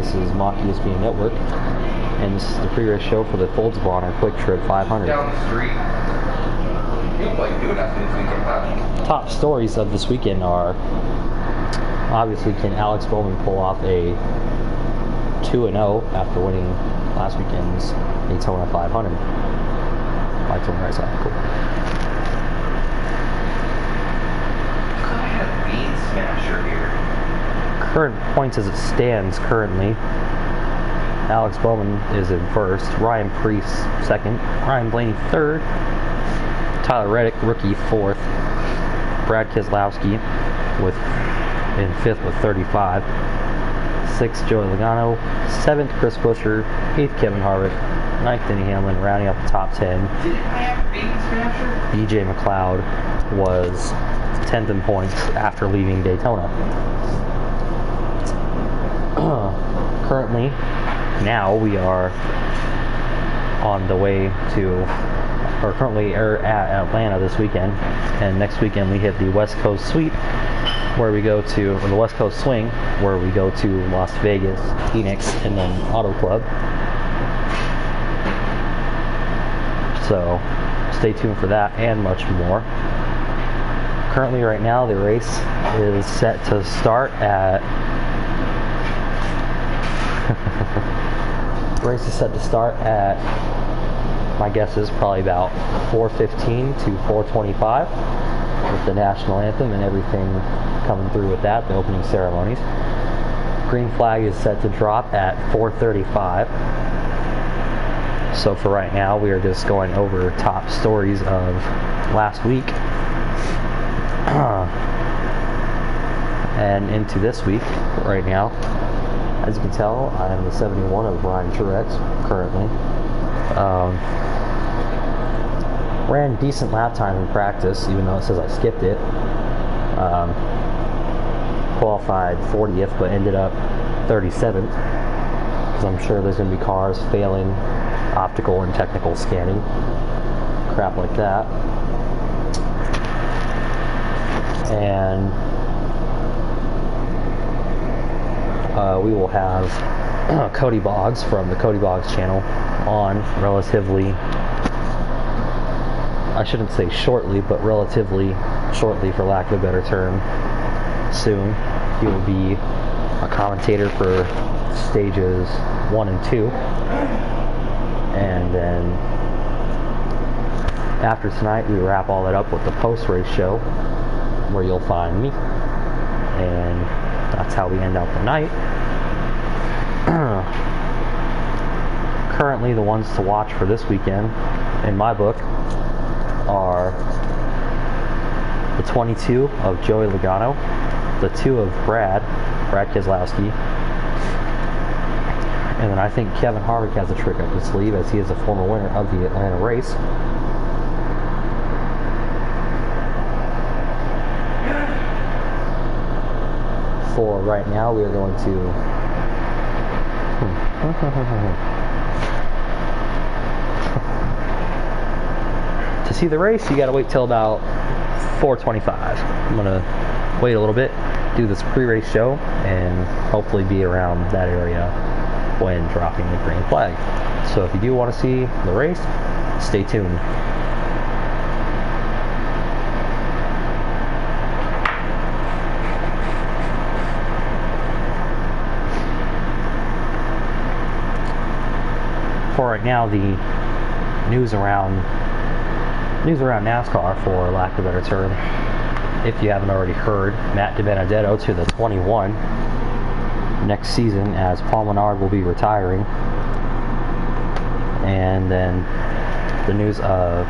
This is Mock ESPN Network, and this is the pre-race show for the Folds of Honor Quick Trip 500. Down the street. You don't like doing that things like that. Top stories of this weekend are, obviously, can Alex Bowman pull off a 2-0 after winning last weekend's Daytona 500? Lights on the right side. Cool. I had a bean smasher here. Current points as it stands currently, Alex Bowman is in first, Ryan Preece second, Ryan Blaney third, Tyler Reddick, rookie, fourth, Brad Keselowski in fifth with 35, sixth Joey Logano, seventh Chris Buescher, eighth Kevin Harvick, ninth Denny Hamlin, rounding up the top 10. Didn't I have a bean smasher? BJ McLeod was 10th in points after leaving Daytona. Currently, now we are on the way to, or currently are at Atlanta this weekend, and next weekend we hit the West Coast Sweep, where we go to, or the West Coast Swing, where we go to Las Vegas, Phoenix, and then Auto Club. So stay tuned for that and much more. Currently, right now, the race is set to start at my guess is probably about 4:15 to 4:25 with the national anthem and everything coming through with that, the opening ceremonies. Green flag is set to drop at 4:35. So for right now, we are just going over top stories of last week and into this week right now. As you can tell, I am the 71 of Ryan Truex currently. Ran decent lap time in practice, even though it says I skipped it. Qualified 40th, but ended up 37th, because I'm sure there's going to be cars failing optical and technical scanning, crap like that. And we will have Cody Boggs from the Cody Boggs channel on relatively, I shouldn't say shortly, but relatively shortly, for lack of a better term, soon. He will be a commentator for stages 1 and 2. And then after tonight, we wrap all that up with the post-race show, where you'll find me. And that's how we end out the night. Currently, the ones to watch for this weekend, in my book, are the 22 of Joey Logano, the 2 of Brad Keselowski, and then I think Kevin Harvick has a trick up his sleeve, as he is a former winner of the Atlanta race. For right now, we are going to see the race. You gotta wait till about 4:25. I'm gonna wait a little bit, do this pre-race show, and hopefully be around that area when dropping the green flag. So if you do want to see the race, stay tuned. For right now, the news around NASCAR, for lack of a better term, if you haven't already heard, Matt DiBenedetto to the 21 next season, as Paul Menard will be retiring. And then the news of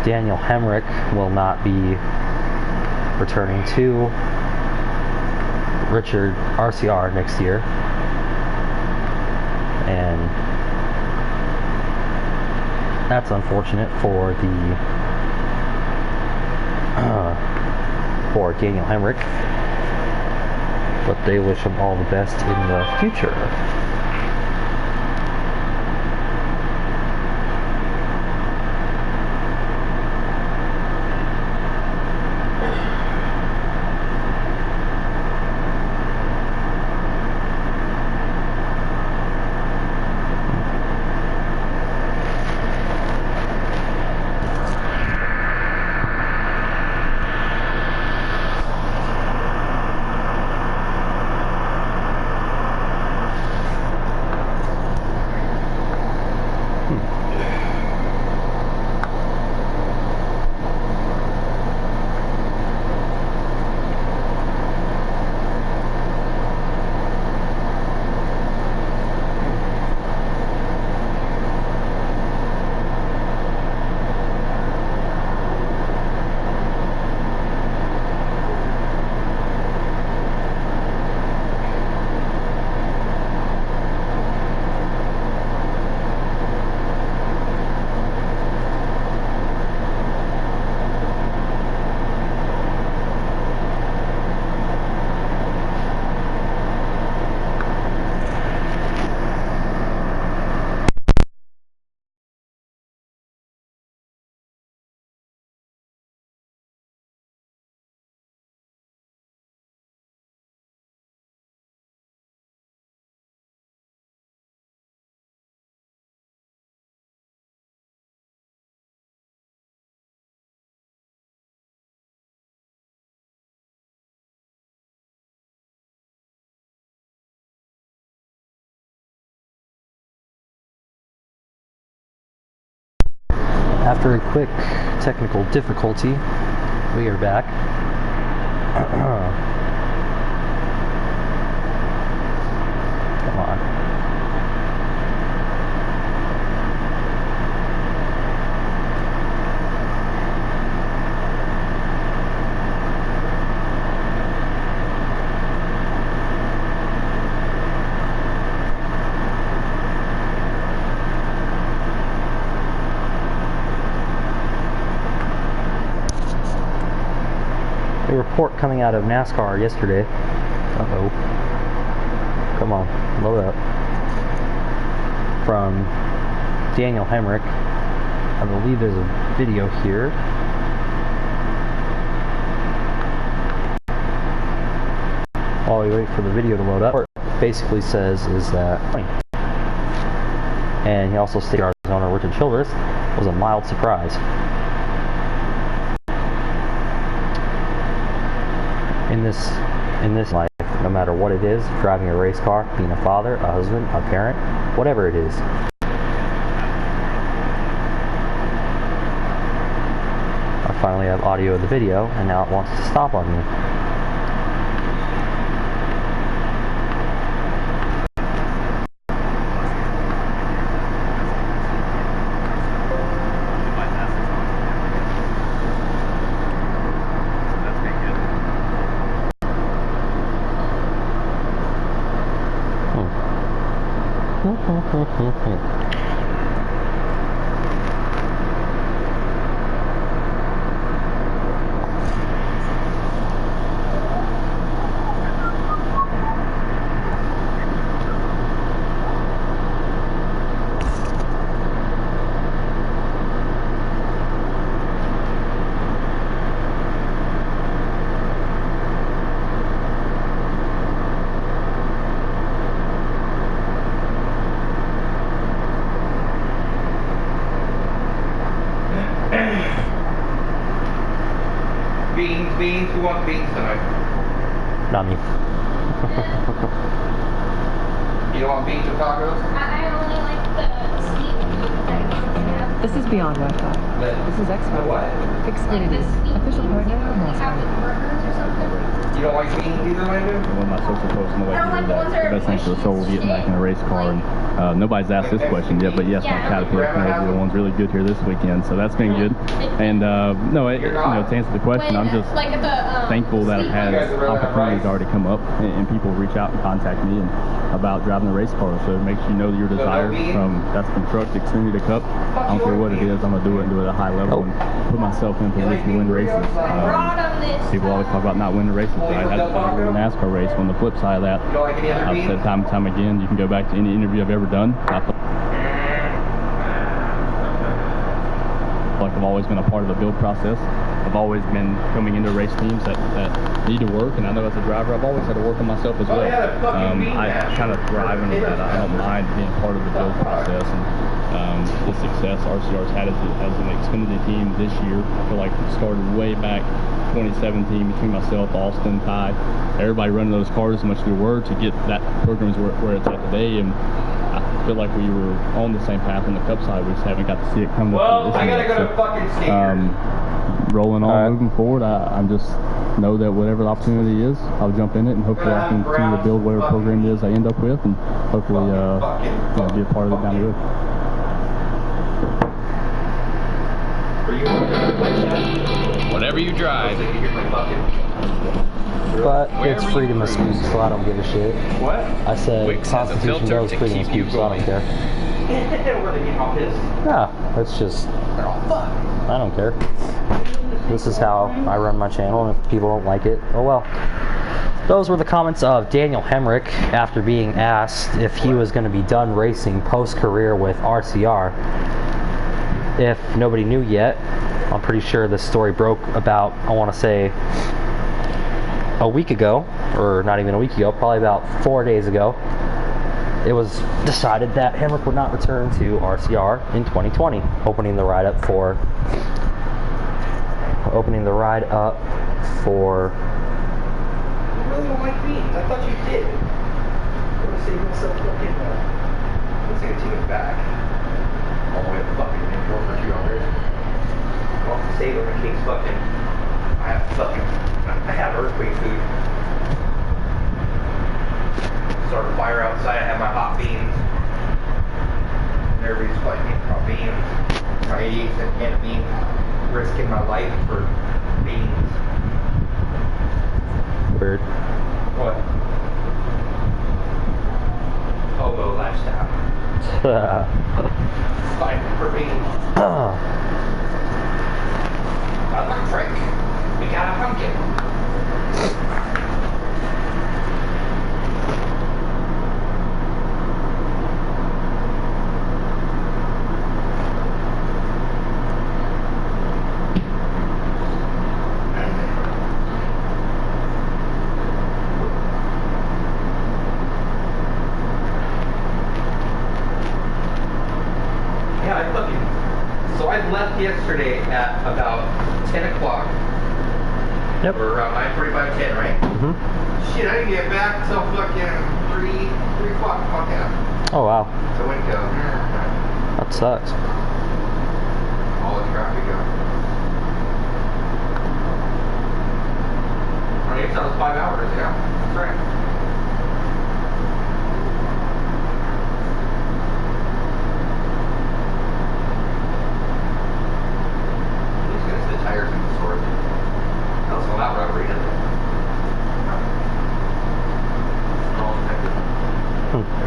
Daniel Hemrick will not be returning to Richard RCR next year. And that's unfortunate for for Daniel Hemrick, but they wish him all the best in the future. After a quick technical difficulty, we are back. Come on. A report coming out of NASCAR yesterday. Uh-oh. Come on, load up. From Daniel Hemrick. I believe there's a video here. While we wait for the video to load up, what it basically says is that, and he also stated our owner Richard Childress was a mild surprise. In this life, no matter what it is, driving a race car, being a father, a husband, a parent, whatever it is. I finally have audio of the video, and now it wants to stop on me. Beans, who wants beans tonight? Not me. You don't want beans or tacos? I only like the sweet things. This is Beyond Wi-Fi. This is X-Fi. What? Xfinity. Official partner of Have with NASCAR. burgers or something. You don't like beans either, Landon? One of my social posts on the way I don't like the ones that the are best thing for the soul is getting back in a race car. And nobody's asked this question yet, but yes, my Caterpillar Canadian one's really good here this weekend, so that's been good. And no, to answer the question, I'm just like thankful that I've had opportunities already come up and people reach out and contact me and about driving a race car. So it makes you know that your desire that's from truck to Xfinity to Cup. I don't care what it is, I'm gonna do it and do it at a high level and put myself in position to win races. People always talk about not winning races, but I had to win a NASCAR race. On the flip side of that, I've said time and time again, you can go back to any interview I've ever done. I feel like I've always been a part of the build process. I've always been coming into race teams that need to work, and I know as a driver I've always had to work on myself as well. I kind of thrive into that. I don't mind being part of the build process, and the success RCR's had as an Xfinity team this year. I feel like it started way back 2017 between myself, Austin, Ty, everybody running those cars as much as we were to get that program where it's at today. And I feel like we were on the same path on the Cup side. We just haven't got to see it come to fruition. I gotta go to fucking Sneakers. Rolling on, moving forward, I'm just know that whatever the opportunity is, I'll jump in it, and hopefully I can continue to build whatever program it is I end up with, and hopefully be a part of it down the road. Whatever you drive. But it's freedom of speech, so I don't give a shit. What? I said Wix has a Constitution filter goes to freedom of keep you speech, so I don't going. care. Where they getting all pissed? No, it's just, They're all fuck. I don't care. This is how I run my channel, and if people don't like it, oh well. Those were the comments of Daniel Hemrick after being asked if he was going to be done racing post-career with RCR. If nobody knew yet, I'm pretty sure this story broke about, I want to say, a week ago, or not even a week ago, probably about 4 days ago. It was decided that Hemrick would not return to RCR in 2020, opening the ride up for You really don't like beans? I thought you did. I'm gonna save myself fucking, let's take a back. All the way to fucking Newport for 200. I'll have to save them in case I have earthquake food. Start a fire outside, I have my hot beans. And everybody's fighting about beans. My 88-cent can of beans. Risking my life for beans. Weird. What? Hobo lifestyle. Fighting for beans. Electric. We got a pumpkin. So I left yesterday at about 10 o'clock. Yep. Or around 9:45, 10, right? Mm-hmm. Shit, I didn't get back till fucking 3 o'clock. Fuck yeah. Oh, wow. So I went to That sucks. all the traffic out. I guess that was 5 hours, yeah. That's right. The tires in the store. That's all that rubbery, isn't it? All connected.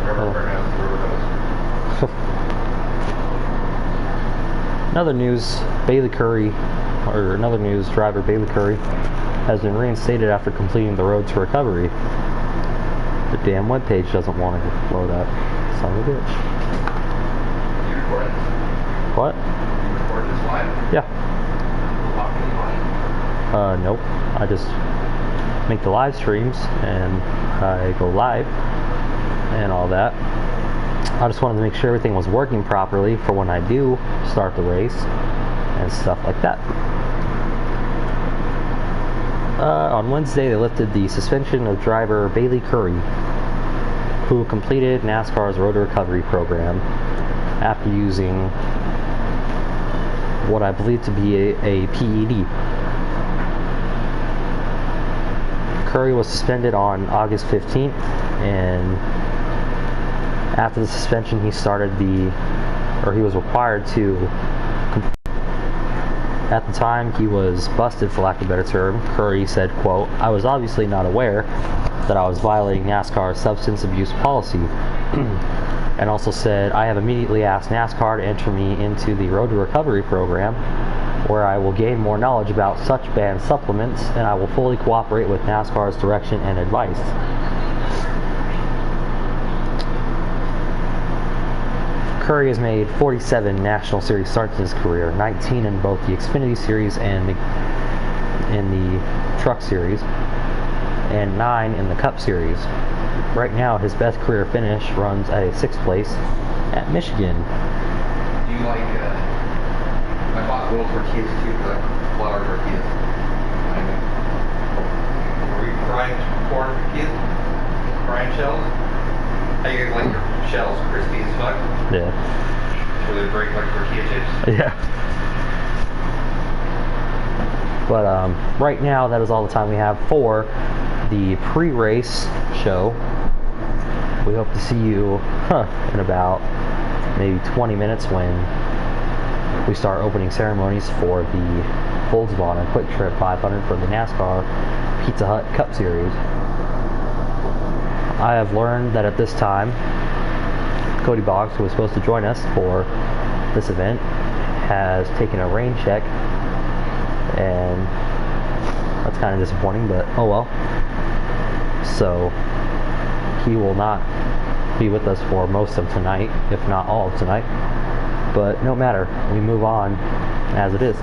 Rubber burnout, rubber hose. Another news driver, Bailey Curry, has been reinstated after completing the road to recovery. The damn webpage doesn't want to load up. Son of a bitch. You recording this? What? You recording this live? Yeah. Nope. I just make the live streams and I go live and all that. I just wanted to make sure everything was working properly for when I do start the race and stuff like that. On Wednesday, they lifted the suspension of driver Bailey Curry, who completed NASCAR's Road to Recovery program after using what I believe to be a PED. Curry was suspended on August 15th, and after the suspension, he was required to. At the time, he was busted, for lack of a better term. Curry said, quote, "I was obviously not aware that I was violating NASCAR's substance abuse policy," and also said, "I have immediately asked NASCAR to enter me into the Road to Recovery program, where I will gain more knowledge about such banned supplements, and I will fully cooperate with NASCAR's direction and advice." Curry has made 47 National Series starts in his career, 19 in both the Xfinity Series and in the Truck Series, and 9 in the Cup Series. Right now, his best career finish runs at a 6th place at Michigan. Do you like, I bought little tortillas too, the flour tortillas. Are we frying corn tortillas? Frying shells? How you guys like your shells? Crispy as fuck? Yeah. So they break like tortilla chips? Yeah. But right now, that is all the time we have for the pre-race show. We hope to see you in about maybe 20 minutes when we start opening ceremonies for the Volkswagen Quick Trip 500 for the NASCAR Pizza Hut Cup Series. I have learned that at this time, Cody Boggs, who was supposed to join us for this event, has taken a rain check, and that's kind of disappointing, but oh well. So he will not be with us for most of tonight, if not all of tonight, but no matter, we move on as it is.